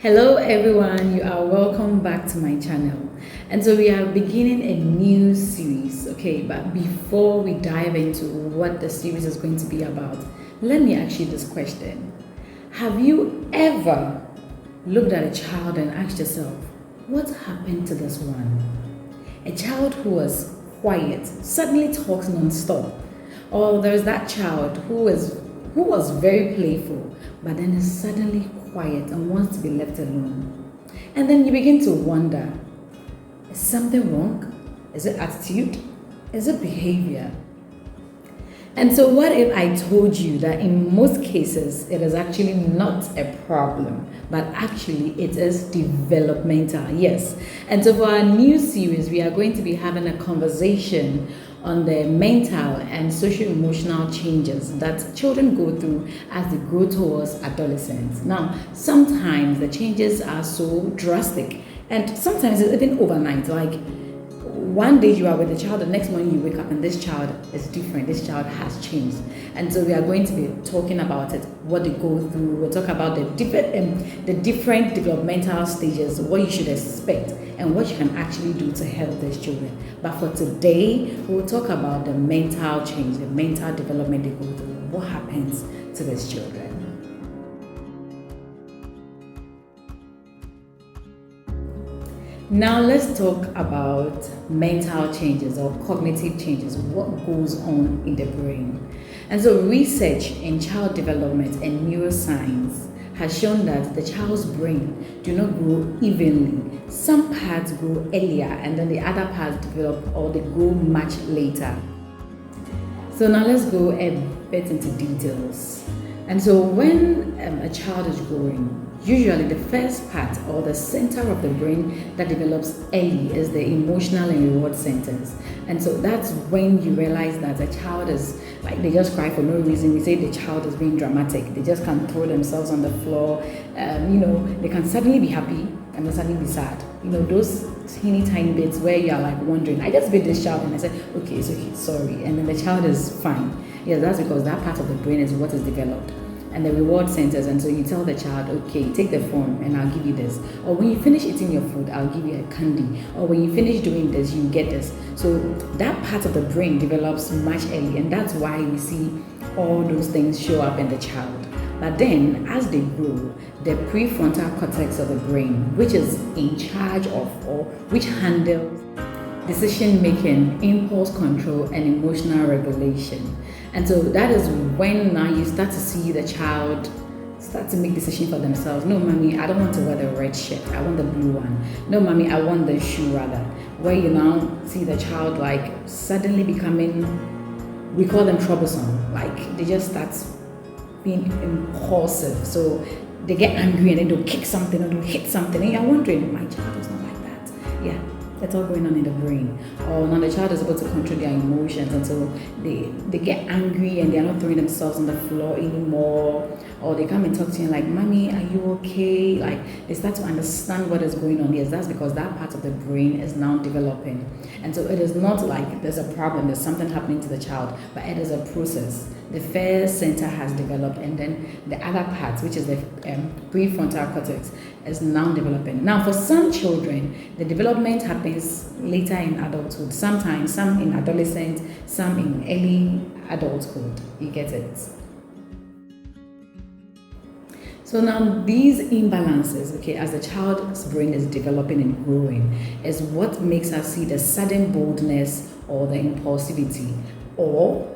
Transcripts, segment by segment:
Hello everyone, you are welcome back to my channel. And so we are beginning a new series, okay? But before we dive into what the series is going to be about, let me ask you this question. Have you ever looked at a child and asked yourself, what happened to this one? A child who was quiet suddenly talks non-stop. Or there's that child who was very playful, but then is suddenly quiet and wants to be left alone. And then you begin to wonder, is something wrong? Is it attitude? Is it behavior? And so what if I told you that in most cases it is actually not a problem, but actually it is developmental? Yes. And so for our new series, we are going to be having a conversation on the mental and socio-emotional changes that children go through as they grow towards adolescence. Now, sometimes the changes are so drastic, and sometimes it's even overnight. Like one day you are with a child, the next morning you wake up and this child is different. This child has changed. And so we are going to be talking about it, what they go through. We'll talk about the different developmental stages, what you should expect, and what you can actually do to help these children. But for today, we'll talk about the mental change, the mental development they go through, what happens to these children. Now let's talk about mental changes or cognitive changes, what goes on in the brain. And so research in child development and neuroscience has shown that the child's brain do not grow evenly. Some parts grow earlier and then the other parts develop or they grow much later. So now let's go a bit into details. And so when a child is growing, usually the first part or the center of the brain that develops early is the emotional and reward centers. And so that's when you realize that a child is like, they just cry for no reason. We say the child is being dramatic. They just can throw themselves on the floor. They can suddenly be happy and then suddenly be sad. Those teeny tiny bits where you are like wondering, I just beat this child and I said, okay, it's okay, sorry. And then the child is fine. Yeah, that's because that part of the brain is what is developed. And the reward centers, and so you tell the child, okay, take the phone and I'll give you this, or when you finish eating your food I'll give you a candy, or when you finish doing this you get this. So that part of the brain develops much early, and that's why we see all those things show up in the child. But then as they grow, the prefrontal cortex of the brain, which is in charge of or which handles decision making, impulse control, and emotional regulation. And so that is when now you start to see the child start to make decisions for themselves. No, mommy, I don't want to wear the red shirt. I want the blue one. No, mommy, I want the shoe rather. Where you now see the child like suddenly becoming, we call them troublesome. Like they just start being impulsive. So they get angry and then they'll kick something or they'll hit something. And you're wondering, my child is not like that. Yeah. That's all going on in the brain. Or now the child is able to control their emotions, and so they get angry and they're not throwing themselves on the floor anymore. Or they come and talk to you like, mommy, are you okay? Like they start to understand what is going on. Yes, that's because that part of the brain is now developing. And so it is not like there's a problem, there's something happening to the child, but it is a process. The first center has developed, and then the other part, which is the prefrontal cortex, is now developing. Now, for some children, the development happens later in adulthood. Sometimes, some in adolescence, some in early adulthood. You get it? So now these imbalances, okay, as the child's brain is developing and growing, is what makes us see the sudden boldness or the impulsivity, or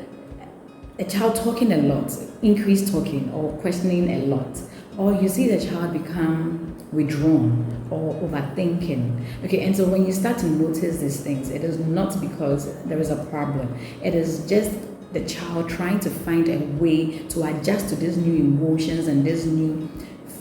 a child talking a lot, increased talking or questioning a lot, or you see the child become withdrawn or overthinking. Okay, and so when you start to notice these things, it is not because there is a problem. It is just the child trying to find a way to adjust to these new emotions and these new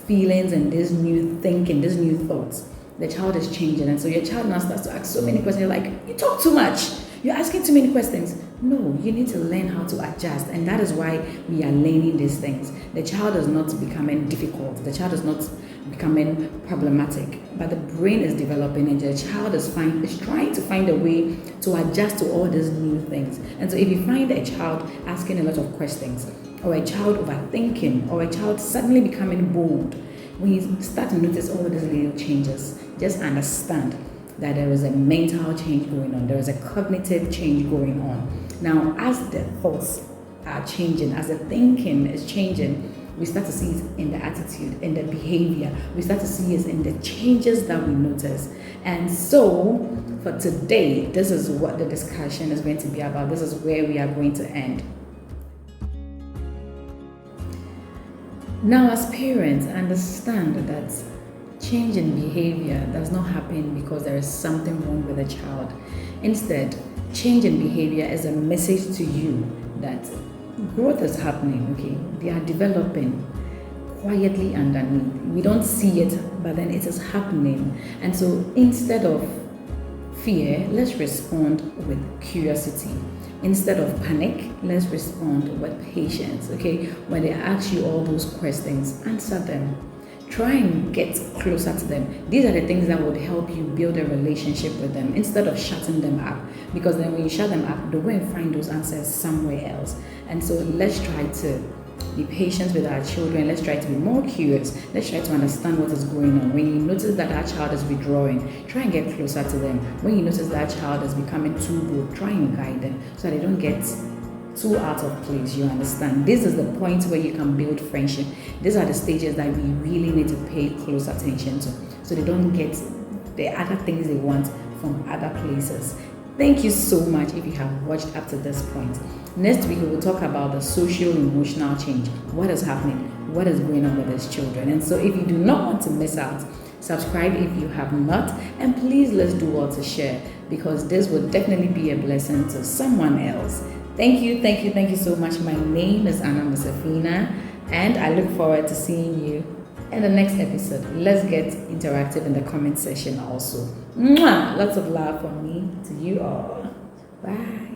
feelings and this new thinking, these new thoughts. The child is changing, and so your child now starts to ask so many questions. You're like, you talk too much. You're asking too many questions. No, you need to learn how to adjust, and that is why we are learning these things. The child is not becoming difficult. The child is not becoming problematic, but the brain is developing, and the child is trying to find a way to adjust to all these new things. And so if you find a child asking a lot of questions, or a child overthinking, or a child suddenly becoming bold, when you start to notice all these little changes, just understand that there is a mental change going on, there is a cognitive change going on. Now, as the thoughts are changing, as the thinking is changing, we start to see it in the attitude, in the behavior. We start to see it in the changes that we notice. And so, for today, this is what the discussion is going to be about. This is where we are going to end. Now, as parents, understand that change in behavior does not happen because there is something wrong with the child. Instead, change in behavior is a message to you that growth is happening, okay? They are developing quietly underneath. We don't see it, but then it is happening. And so instead of fear, let's respond with curiosity. Instead of panic, let's respond with patience, okay? When they ask you all those questions, answer them. Try and get closer to them. These are the things that would help you build a relationship with them instead of shutting them up. Because then when you shut them up, they'll go and find those answers somewhere else. And so let's try to be patient with our children. Let's try to be more curious. Let's try to understand what is going on. When you notice that our child is withdrawing, try and get closer to them. When you notice that child is becoming too bold, try and guide them so that they don't get too out of place. You understand? This is the point where you can build friendship. These are the stages that we really need to pay close attention to so they don't get the other things they want from other places. Thank you so much if you have watched up to this point. Next week we will talk about the socio-emotional change. What is happening? What is going on with these children? And so if you do not want to miss out, subscribe if you have not, and please let's do all to share, because this will definitely be a blessing to someone else. Thank you so much. My name is Anna Musafina, and I look forward to seeing you in the next episode. Let's get interactive in the comment section also. Mwah! Lots of love from me to you all. Bye.